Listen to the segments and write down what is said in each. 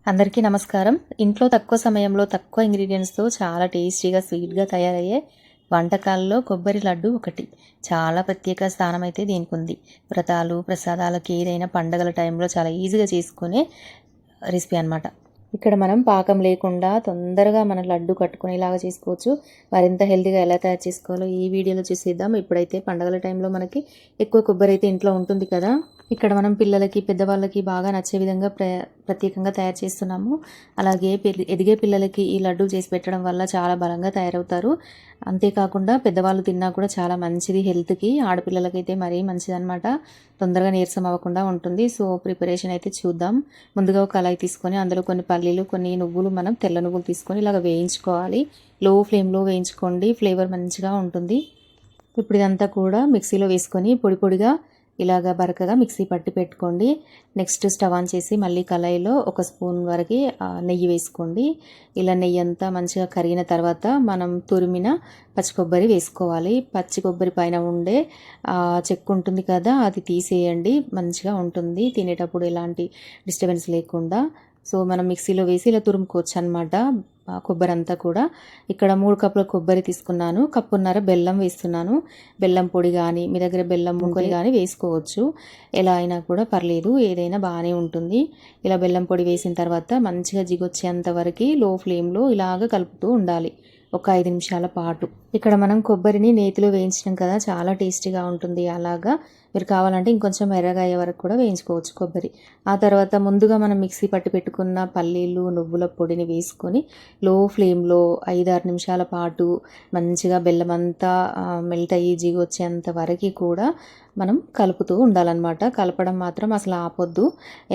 అందరికీ నమస్కారం. ఇంట్లో తక్కువ సమయంలో తక్కువ ఇంగ్రీడియంట్స్తో చాలా టేస్టీగా స్వీట్గా తయారయ్యే వంటకాల్లో కొబ్బరి లడ్డు ఒకటి. చాలా ప్రత్యేక స్థానం అయితే దీనికి ఉంది. వ్రతాలు ప్రసాదాలకి ఏదైనా పండగల టైంలో చాలా ఈజీగా చేసుకునే రెసిపీ అనమాట. ఇక్కడ మనం పాకం లేకుండా తొందరగా మన లడ్డు కట్టుకునేలాగా చేసుకోవచ్చు. మరింత హెల్తీగా ఎలా తయారు చేసుకోవాలో ఈ వీడియోలో చూసేద్దాం. ఇప్పుడైతే పండగల టైంలో మనకి ఎక్కువ కొబ్బరి అయితే ఇంట్లో ఉంటుంది కదా. ఇక్కడ మనం పిల్లలకి పెద్దవాళ్ళకి బాగా నచ్చే విధంగా ప్రత్యేకంగా తయారు చేస్తున్నాము. అలాగే ఎదిగే పిల్లలకి ఈ లడ్డు చేసి పెట్టడం వల్ల చాలా బలంగా తయారవుతారు. అంతేకాకుండా పెద్దవాళ్ళు తిన్నా కూడా చాలా మంచిది హెల్త్కి. ఆడపిల్లలకైతే మరీ మంచిది అనమాట. తొందరగా నీరసం అవ్వకుండా ఉంటుంది. సో ప్రిపరేషన్ అయితే చూద్దాం. ముందుగా ఒక కళాయి తీసుకొని అందులో కొన్ని పల్లీలు కొన్ని నువ్వులు మనం తెల్ల నువ్వులు తీసుకొని ఇలాగ వేయించుకోవాలి. లో ఫ్లేమ్లో వేయించుకోండి, ఫ్లేవర్ మంచిగా ఉంటుంది. ఇప్పుడు ఇదంతా కూడా మిక్సీలో వేసుకొని పొడి పొడిగా ఇలాగ బరకగా మిక్సీ పట్టి పెట్టుకోండి. నెక్స్ట్ స్టవ్ ఆన్ చేసి మళ్ళీ కళాయిలో ఒక స్పూన్ వరకు నెయ్యి వేసుకోండి. ఇలా నెయ్యి అంతా మంచిగా కరిగిన తర్వాత మనం తురిమిన పచ్చి కొబ్బరి వేసుకోవాలి. పచ్చి కొబ్బరి పైన ఉండే చెక్కు ఉంటుంది కదా, అది తీసేయండి. మంచిగా ఉంటుంది తినేటప్పుడు, ఎలాంటి డిస్టర్బెన్స్ లేకుండా. సో మనం మిక్సీలో వేసి ఇలా తురుముకోవచ్చు అనమాట కొబ్బరి అంతా కూడా. ఇక్కడ 3 కప్పుల కొబ్బరి తీసుకున్నాను. కప్పున్నర బెల్లం వేస్తున్నాను. బెల్లం పొడి కానీ మీ దగ్గర బెల్లం ముక్కలు కానీ వేసుకోవచ్చు. ఎలా అయినా కూడా పర్లేదు, ఏదైనా బాగానే ఉంటుంది. ఇలా బెల్లం పొడి వేసిన తర్వాత మంచిగా జిగొచ్చేంత వరకు లో ఫ్లేమ్లో ఇలాగ కలుపుతూ ఉండాలి ఒక 5 నిమిషాల పాటు. ఇక్కడ మనం కొబ్బరిని నేతిలో వేయించడం కదా, చాలా టేస్టీగా ఉంటుంది. అలాగా మీరు కావాలంటే ఇంకొంచెం ఎర్రగా అయ్యే వరకు కూడా వేయించుకోవచ్చు కొబ్బరి. ఆ తర్వాత ముందుగా మనం మిక్సీ పట్టి పెట్టుకున్న పల్లీలు నువ్వుల పొడిని వేసుకొని లో ఫ్లేమ్లో 5-6 నిమిషాల పాటు మంచిగా బెల్లం అంతా మెల్ట్ అయ్యి జిగి వచ్చేంత వరకు కూడా మనం కలుపుతూ ఉండాలన్నమాట. కలపడం మాత్రం అసలు ఆపొద్దు,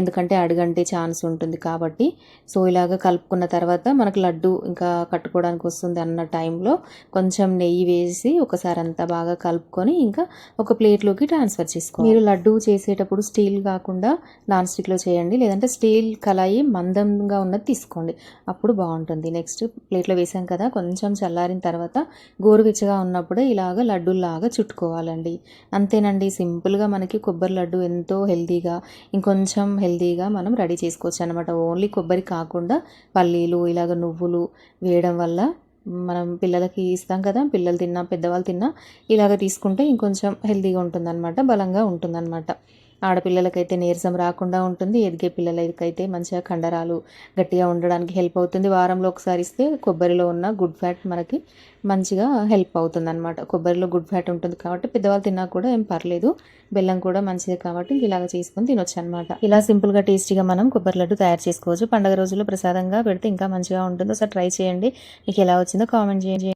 ఎందుకంటే అడుగంటే ఛాన్స్ ఉంటుంది కాబట్టి. సో ఇలాగ కలుపుకున్న తర్వాత మనకు లడ్డు ఇంకా కట్టుకోవడానికి వస్తుంది అన్న టైంలో కొంచెం నెయ్యి వేసి ఒకసారి అంతా బాగా కలుపుకొని ఇంకా ఒక ప్లేట్లోకి ట్రాన్స్ఫర్ చేసుకోండి. మీరు లడ్డు చేసేటప్పుడు స్టీల్ కాకుండా నాన్ స్టిక్లో చేయండి, లేదంటే స్టీల్ కళాయి మందంగా ఉన్నది తీసుకోండి, అప్పుడు బాగుంటుంది. నెక్స్ట్ ప్లేట్లో వేసాం కదా, కొంచెం చల్లారిన తర్వాత గోరువెచ్చగా ఉన్నప్పుడే ఇలాగ లడ్డూలాగా చుట్టుకోవాలండి. అంతేనండి, సింపుల్గా మనకి కొబ్బరి లడ్డు ఎంతో హెల్తీగా, ఇంకొంచెం హెల్తీగా మనం రెడీ చేసుకోవచ్చు అనమాట. ఓన్లీ కొబ్బరి కాకుండా పల్లీలు ఇలాగ నువ్వులు వేయడం వల్ల మనం పిల్లలకి ఇస్తాం కదా, పిల్లలు తిన్నా పెద్దవాళ్ళు తిన్నా ఇలాగ తీసుకుంటే ఇంకొంచెం హెల్తీగా ఉంటుందన్నమాట, బలంగా ఉంటుందన్నమాట. ఆడపిల్లలకైతే నీరసం రాకుండా ఉంటుంది. ఎదిగే పిల్లలకైతే మంచిగా కండరాలు గట్టిగా ఉండడానికి హెల్ప్ అవుతుంది. వారంలో ఒకసారి ఇస్తే కొబ్బరిలో ఉన్న గుడ్ ఫ్యాట్ మనకి మంచిగా హెల్ప్ అవుతుంది అనమాట. కొబ్బరిలో గుడ్ ఫ్యాట్ ఉంటుంది కాబట్టి పెద్దవాళ్ళు తిన్నా కూడా ఏం పర్లేదు. బెల్లం కూడా మంచిది కాబట్టి ఇలాగ చేసుకొని తినొచ్చు అనమాట. ఇలా సింపుల్గా టేస్టీగా మనం కొబ్బరి లడ్డు తయారు చేసుకోవచ్చు. పండుగ రోజుల్లో ప్రసాదంగా పెడితే ఇంకా మంచిగా ఉంటుంది. ఒకసారి ట్రై చేయండి. మీకు ఎలా వచ్చిందో కామెంట్ చేయండి.